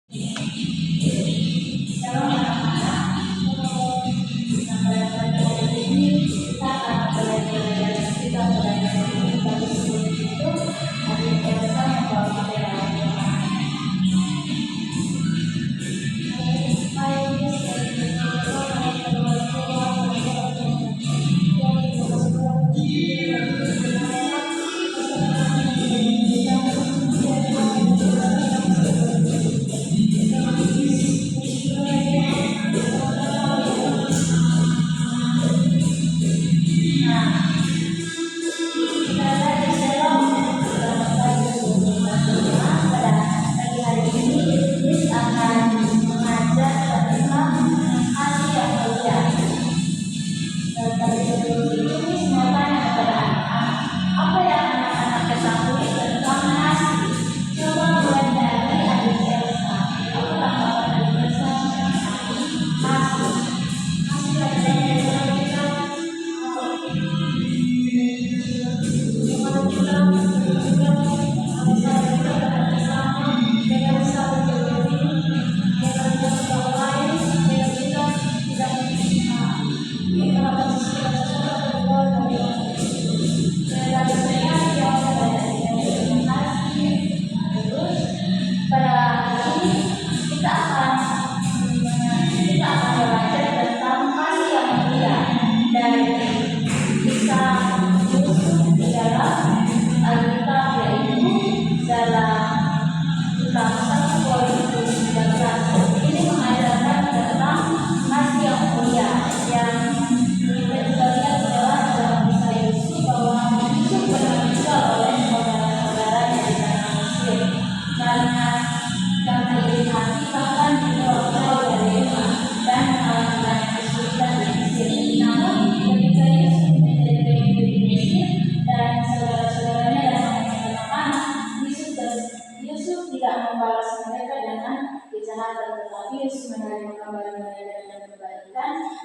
Shalom anak-anak, pada pagi ini kita akan belajar kita belajar bagi sebelum itu hari Elsa membawa kita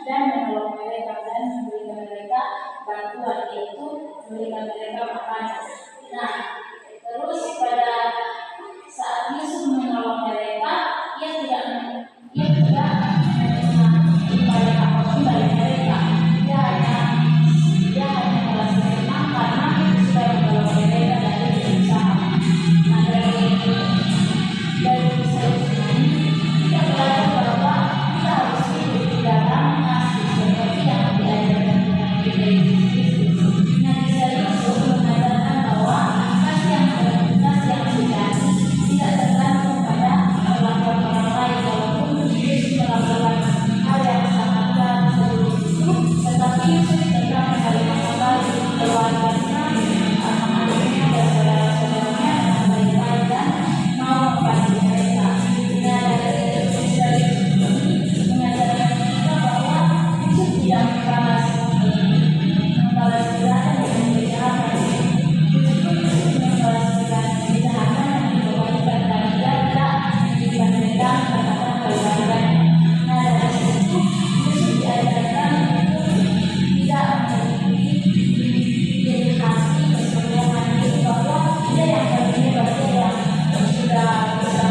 dan menolong mereka dan memberikan mereka bantuan, yaitu memberikan mereka makanan. Nah, terus pada saat Yusuf menolong mereka, ia tidak menerima imbalan apapun dari mereka. Dia hanya balas terima karena sudah menolong mereka dari berusaha. Nah, dari kisah ini kita belajar bahwa kita harus hidup di dalam kasih seperti yang diajarkan dari Yesus. Nah, kisah Yusuf mengajarkan bahwa kasih yang sejati tidak tergantung pada perlakuan orang lain, walaupun Yesus melakukan hal yang sangat berat seperti itu, tetapi Yesus tetap menerima kembali keluarganya, anak-anaknya dan saudara-saudaranya dengan baik-baik dan mau membantu mereka. Nah, dari kisah Yusuf ini mengajarkan kita bahwa Yusuf tidak membalas kejahatan dengan kejahatan. Justru Yusuf membalas kejahatan yang dikembalikan dan dia tidak dibandingkan terhadap keluarganya. Nah, dari situ Yusuf diajarkan untuk tidak memiliki diri kasih kesombongan, itu bahwa dia yang tadinya berarti yang sudah bisa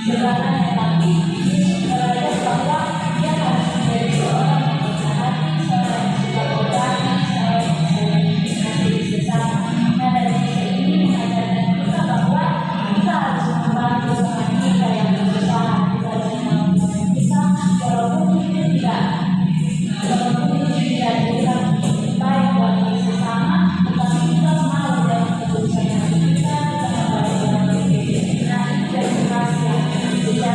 segalanya, tapi Yusuf belajar bahwa dia harus menjadi seorang yang berhati, seorang yang suka berbagi, seorang yang bisa mengasihi sesama. Nah, dari kisah ini mengajarkan kita bahwa kita harus membantu teman kita yang berusaha, kita harus membantu teman kita walaupun itu tidak dibilang baik buat sesama, tetapi kita mau dalam keputusan hati kita membantu orang lain. Nah, itu dari kasih yang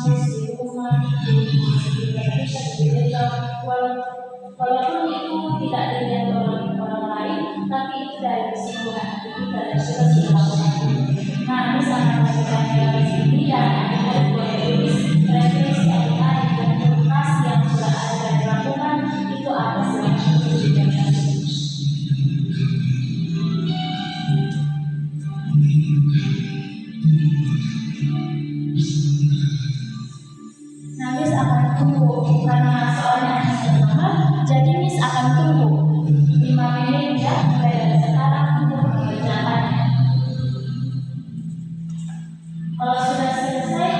Moses di rumah, di bisa diberitahu walaupun itu tidak dilihat orang lain, tapi itu dari kesimpulan hati kita dan sudah dilakukan. Nah, misalnya kita dari sini dan kita boleh tulis referensi adik-adik dan edukasi yang sudah ada dan dilakukan itu apa sih? Nah, Miss akan tunggu karena soalnya sama, jadi Miss akan tunggu 5 menit ya mulai dari sekarang untuk mengerjakannya. Kalau sudah selesai,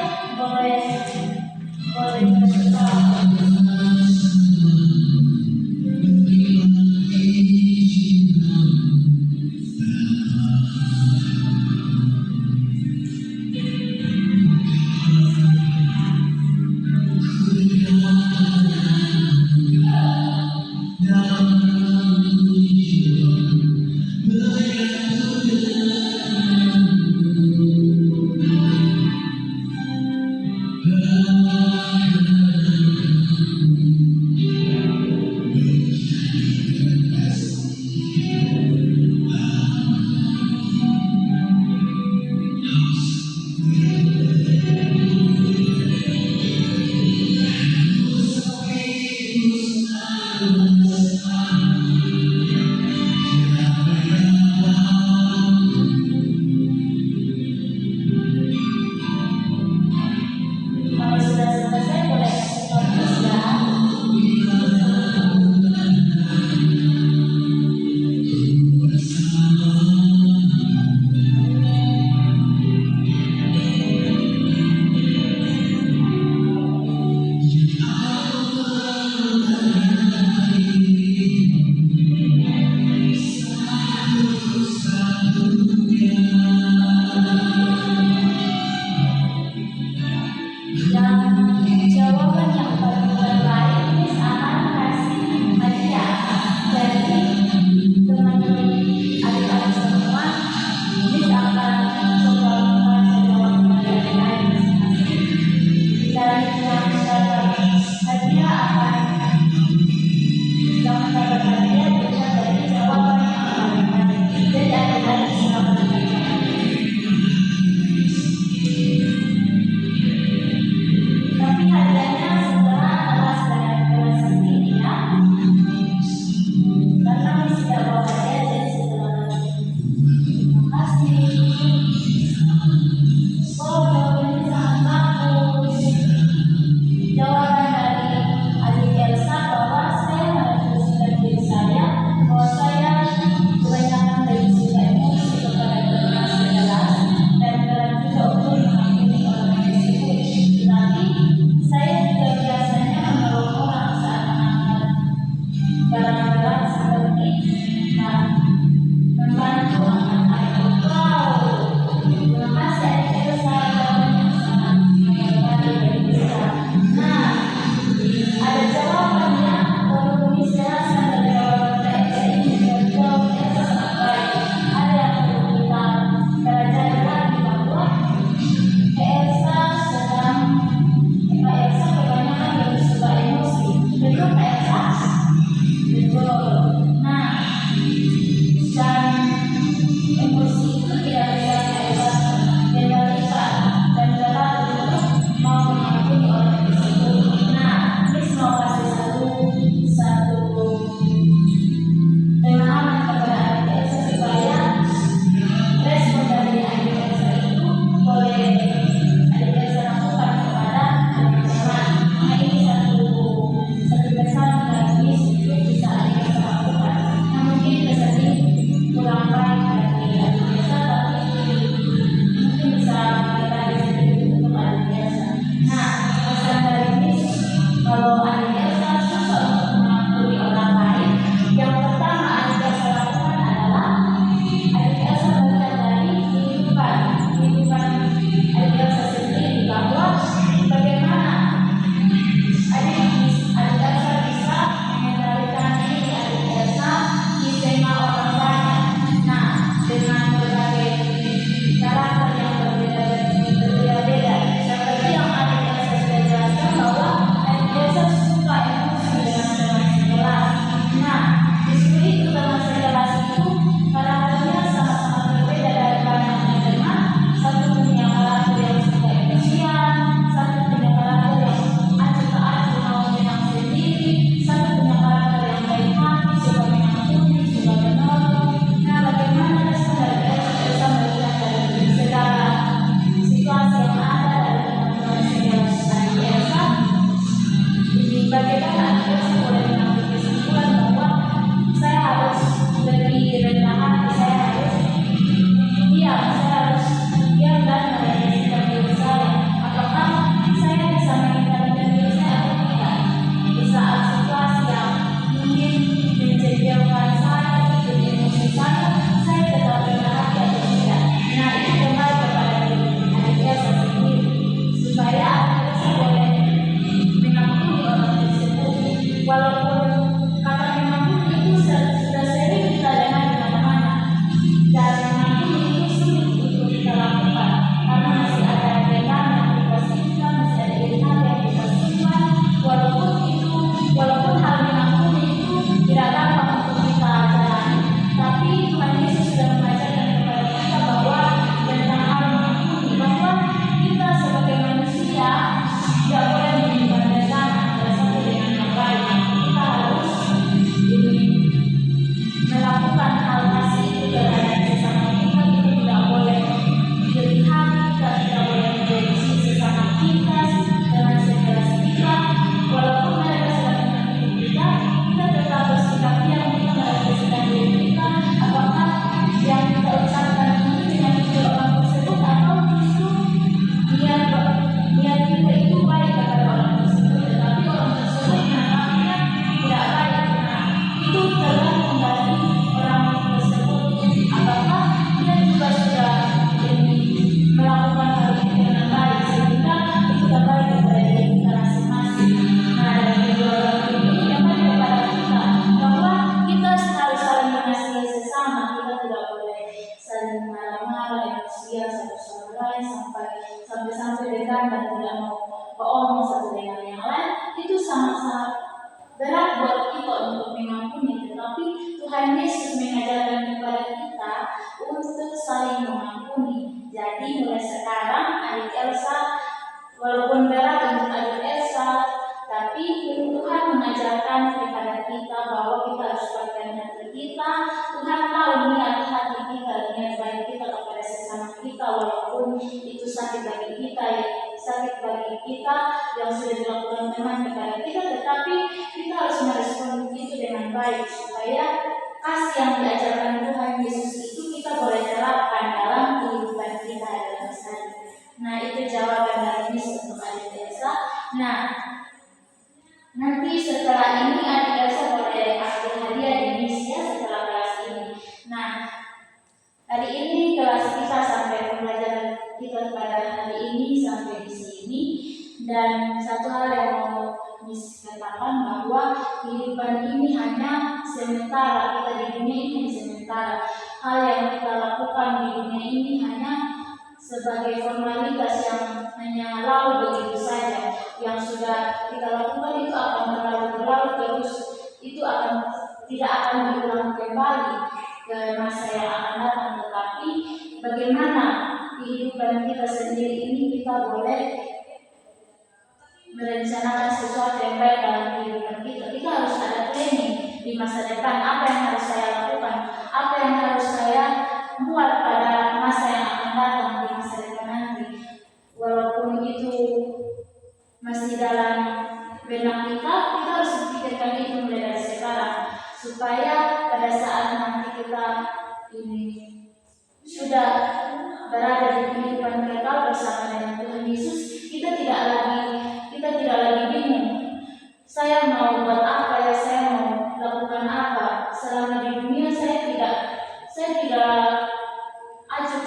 adik Elsa boleh mengambil kesimpulan bahwa saya harus lebih rendah hati, saya harus diam, saya harus diam dan merealisasikan diri saya. Apakah saya bisa mengendalikan diri saya atau tidak? Di saat situasi yang mungkin menjadikan saya, bikin emosi saya tetap rendah hati atau tidak? Nah, itu kembali kepada adik Elsa sendiri, supaya adik Elsa boleh mengampuni orang tersebut. Walaupun kata mengampuni itu sudah sering kita dengar di mana-mana, dan mengampuni itu sulit untuk kita lakukan karena masih ada dendam yang kita simpan, masih ada irisan yang kita simpan. Walaupun hal mengampuni itu tidak gampang untuk kita jalani, tapi Tuhan Yesus sudah mengajarkan kepada kita bahwa tentang hal mengampuni, bahwa kita sebagai manusia tidak boleh menyimpan dendam antara satu dengan yang lain. Kita harus melakukan hal kasih itu terhadap sesama kita. Kita tidak boleh berlebihan, kita tidak boleh membenci sesama kita dengan sekeras kita. Walaupun mereka sedang menyakiti kita, kita tetap bersikap diam, kita merealisasikan diri kita. Apakah yang kita ucapkan ini dengan orang tersebut atau justru niat kita itu baik kepada orang tersebut, tetapi orang tersebut menanggapnya tidak baik. Nah, itu tergantung dari orang tersebut. Apakah dia juga sudah melakukan hal itu dengan baik, sehingga itu kembali kepada diri kita masing-masing. Nah, dari kedua orang ini kembali kepada kita bahwa kita harus saling mengasihi sesama. Kita tidak boleh saling marah-marah, emosian satu sama lain sampai dendam dan tidak mau bohong satu dengan yang lain. Itu sangat-sangat berat buat kita untuk mengampuni, tetapi Tuhan Yesus mengajarkan kepada kita untuk saling mengampuni. Jadi mulai sekarang adik Elsa, walaupun berat untuk adik Elsa, tapi Tuhan mengajarkan kepada kita bahwa kita harus kuatkan hati kita. Tuhan tahu niat hati kita, niat baik kita kepada sesama kita, walaupun itu sakit bagi kita yang sudah dilakukan Tuhan kepada kita, tetapi kita harus merespon itu dengan baik supaya kasih yang diajarkan Tuhan Yesus itu kita boleh terapkan dalam kehidupan kita dalam sehari. Nah, itu jawaban dari Miss untuk adik Elsa. Nah, nanti setelah ini adik Elsa boleh ambil hadiah di Miss ya setelah kelas ini. Nah, hari ini kelas kita sampai pembelajaran kita pada hari ini sampai di sini. Dan satu hal yang mau Miss katakan bahwa kehidupan ini hanya sementara, kita di dunia ini sementara. Hal yang kita lakukan di dunia ini hanya sebagai formalitas yang hanya lalu begitu saja. Yang sudah kita lakukan itu akan berlalu terus, itu tidak akan berulang kembali ke masa yang akan datang. Tetapi bagaimana kehidupan kita sendiri ini kita boleh merencanakan sesuatu yang baik dalam kehidupan kita. Kita harus ada planning di masa depan. Apa yang harus saya lakukan? Apa yang harus saya buat pada masa yang akan datang di masa depan nanti? Walaupun itu masih dalam benak kita harus pikirkan itu mulai dari sekarang, supaya pada saat nanti kita ini sudah berada di kehidupan kekal bersama dengan Tuhan Yesus, kita tidak lagi bingung. Saya mau buat apa ya? Saya mau lakukan apa? Selama di dunia saya tidak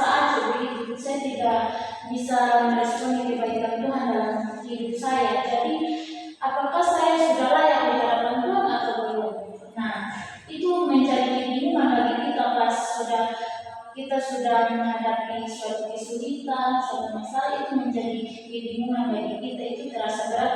acuh begitu. Saya tidak bisa meresponi kebaikan Tuhan dalam hidup saya. Jadi apakah saya sudah layak di hadapan Tuhan atau belum? Nah, itu menjadi kebingungan bagi kita pas kita sudah menghadapi suatu kesulitan, suatu masalah. Itu menjadi kebingungan bagi kita, itu terasa berat